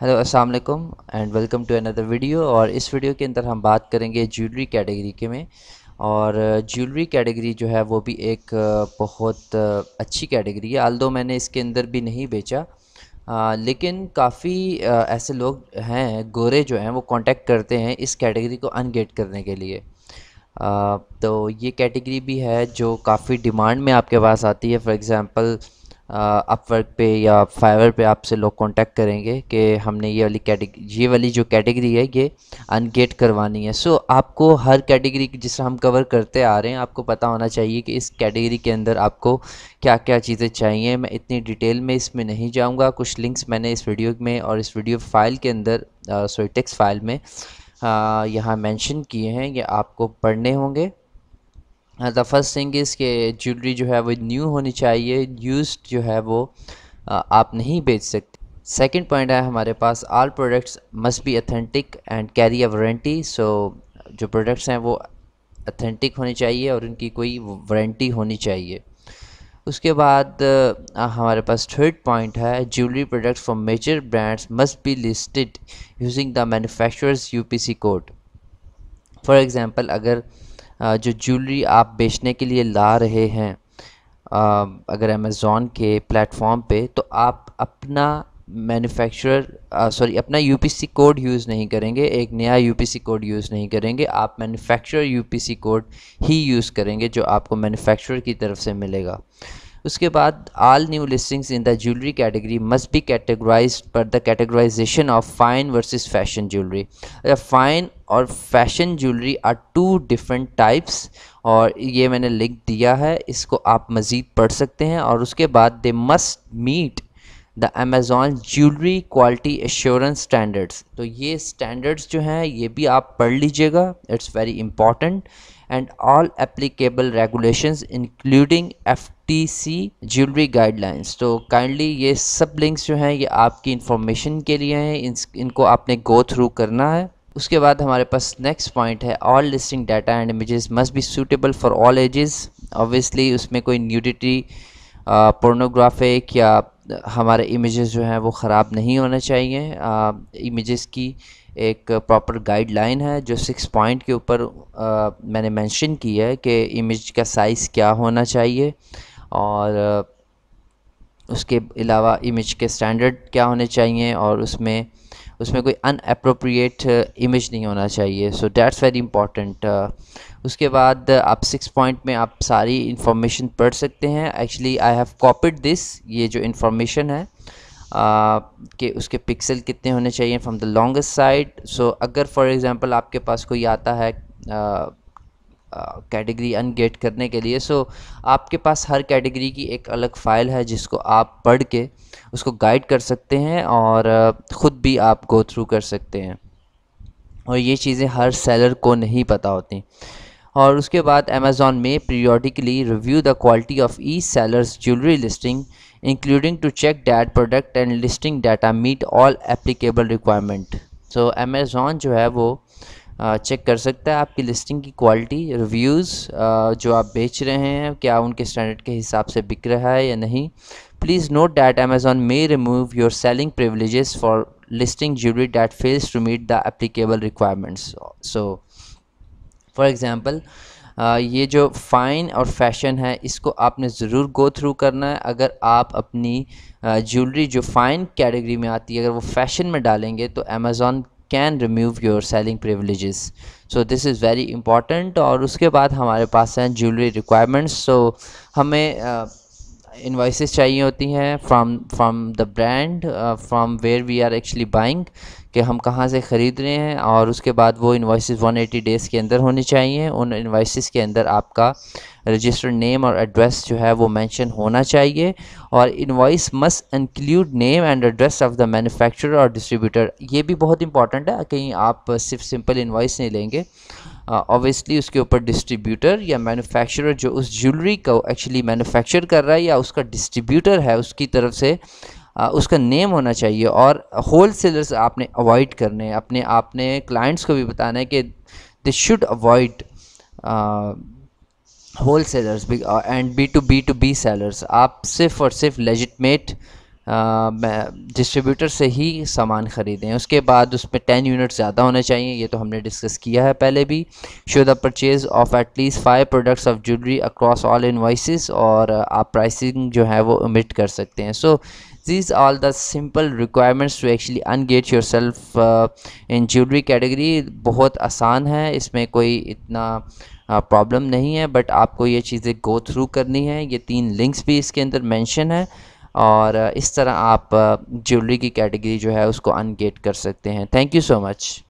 Hello अस्सलाम वालेकुम and welcome to another video. और इस वीडियो के अंदर हम बात करेंगे ज्वेलरी कैटेगरी के में। और ज्वेलरी कैटेगरी जो है वो भी एक बहुत अच्छी कैटेगरी है। आल्दो मैंने इसके अंदर भी नहीं बेचा, लेकिन काफ़ी ऐसे लोग हैं गोरे जो हैं वो कांटेक्ट करते हैं इस कैटेगरी को अनगेट करने के लिए। तो ये कैटेगरी भी है जो काफ़ी डिमांड में आपके पास आती है। फॉर एग्ज़ाम्पल अपवर्क पे या फाइवर पे आपसे लोग कांटेक्ट करेंगे कि हमने ये वाली जो कैटेगरी है ये अनगेट करवानी है। सो आपको हर कैटेगरी की जिस हम कवर करते आ रहे हैं आपको पता होना चाहिए कि इस कैटेगरी के अंदर आपको क्या क्या चीज़ें चाहिए। मैं इतनी डिटेल में इसमें नहीं जाऊंगा। कुछ लिंक्स मैंने इस वीडियो में और इस वीडियो फाइल के अंदर टेक्स्ट फाइल में यहाँ मेंशन किए हैं, ये आपको पढ़ने होंगे। द फर्स्ट थिंग इज़ कि ज्वेलरी जो है वो न्यू होनी चाहिए, यूज्ड जो है वो आप नहीं बेच सकते। सेकंड पॉइंट है हमारे पास all products must be authentic and carry a warranty. So जो प्रोडक्ट्स हैं वो अथेंटिक होने चाहिए और उनकी कोई वारंटी होनी चाहिए। उसके बाद हमारे पास थर्ड पॉइंट है jewellery products from major brands must be listed using the manufacturer's UPC code. For example अगर जो ज्वेलरी आप बेचने के लिए ला रहे हैं अगर अमेज़ॉन के प्लेटफॉर्म पे, तो आप अपना अपना यूपीसी कोड यूज़ नहीं करेंगे, एक नया यूपीसी कोड यूज़ नहीं करेंगे। आप मैन्युफैक्चरर यूपीसी कोड ही यूज़ करेंगे जो आपको मैन्युफैक्चरर की तरफ से मिलेगा। उसके बाद all new listings in the jewellery category must be categorised per the categorisation of fine versus fashion jewellery. Fine और fashion jewellery are two different types, और ये मैंने लिंक दिया है, इसको आप मज़ीद पढ़ सकते हैं। और उसके बाद they must meet the Amazon jewellery quality assurance standards. तो ये स्टैंडर्ड्स जो हैं ये भी आप पढ़ लीजिएगा, it's very important. And all applicable regulations including FTC jewellery guidelines. तो काइंडली ये सब लिंक्स जो हैं ये आपकी इंफॉर्मेशन के लिए हैं, इनको आपने गो थ्रू करना है। उसके बाद हमारे पास नेक्स्ट पॉइंट है all listing data and images must be suitable for all ages. Obviously उसमें कोई न्यूडिटी, पोर्नोग्राफिक या हमारे इमेजेस जो हैं वो ख़राब नहीं होना चाहिए। इमेजेस की एक प्रॉपर गाइडलाइन है जो 6 पॉइंट के ऊपर मैंने मेंशन की है कि इमेज का साइज़ क्या होना चाहिए, और उसके अलावा इमेज के स्टैंडर्ड क्या होने चाहिए, और उसमें उसमें कोई अनअप्रोप्रिएट इमेज नहीं होना चाहिए। So that's very important. उसके बाद आप 6 पॉइंट में आप सारी इंफॉर्मेशन पढ़ सकते हैं। Actually I have copied this, ये जो इंफॉर्मेशन है कि उसके पिक्सल कितने होने चाहिए फ्रॉम द लॉन्गेस्ट साइड। सो अगर फॉर एग्ज़ाम्पल आपके पास कोई आता है कैटेगरी अनगेट करने के लिए, सो आपके पास हर कैटेगरी की एक अलग फ़ाइल है जिसको आप पढ़ के उसको गाइड कर सकते हैं और ख़ुद भी आप गो थ्रू कर सकते हैं, और ये चीज़ें हर सेलर को नहीं पता होती। और उसके बाद अमेज़ॉन में periodically review the quality of each sellers jewellery listing including to check that product and listing data meet all applicable requirement. So Amazon जो है वो चेक कर सकता है आपकी लिस्टिंग की क्वालिटी, रिव्यूज़ जो आप बेच रहे हैं क्या उनके स्टैंडर्ड के हिसाब से बिक रहा है या नहीं। Please note that Amazon may remove your selling privileges for listing jewelry that fails to meet the applicable requirements. So for example ये जो फ़ाइन और फैशन है इसको आपने ज़रूर गो थ्रू करना है। अगर आप अपनी ज्वेलरी जो फ़ाइन कैटेगरी में आती है अगर वो फैशन में डालेंगे तो Amazon can remove your selling privileges. So this is very important. और उसके बाद हमारे पास हैं ज्वेलरी रिक्वायरमेंट्स। सो हमें इन्वाइसेस चाहिए होती हैं from the brand from where we are actually buying, कि हम कहाँ से ख़रीद रहे हैं। और उसके बाद वो इन्वाइसेस 180 डेज़ के अंदर होनी चाहिए। उन इन्वाइसेस के अंदर आपका रजिस्टर्ड नेम और एड्रेस जो है वो मेंशन होना चाहिए, और invoice must include name and address of the manufacturer और डिस्ट्रीब्यूटर। ये भी बहुत इंपॉर्टेंट है, कहीं आप सिर्फ सिंपल इन्वाइस नहीं लेंगे। ऑब्वियसली उसके ऊपर डिस्ट्रीब्यूटर या मैन्युफैक्चरर जो उस ज्वेलरी को एक्चुअली मैन्युफैक्चर कर रहा है या उसका डिस्ट्रीब्यूटर है उसकी तरफ से उसका नेम होना चाहिए। और होल सेलर्स आपने अवॉइड करने, अपने आपने क्लाइंट्स को भी बताना है कि they should avoid wholesalers and B to B sellers. आप सिर्फ और सिर्फ लेजिटमेट डिस्ट्रीब्यूटर से ही सामान ख़रीदें। उसके बाद उसमें 10 यूनिट ज़्यादा होने चाहिए, ये तो हमने डिस्कस किया है पहले भी। Show the purchase of at least 5 products of jewellery across all invoices, और आप प्राइसिंग जो है वो ओमिट कर सकते हैं। सो these all the simple requirements to actually ungate yourself in jewelry category। बहुत आसान है, इसमें कोई इतना प्रॉब्लम नहीं है, बट आपको ये चीज़ें गो थ्रू करनी है। ये 3 लिंक्स भी इसके अंदर मेंशन है, और इस तरह आप ज्वेलरी की कैटेगरी जो है उसको अनगेट कर सकते हैं। Thank you so much.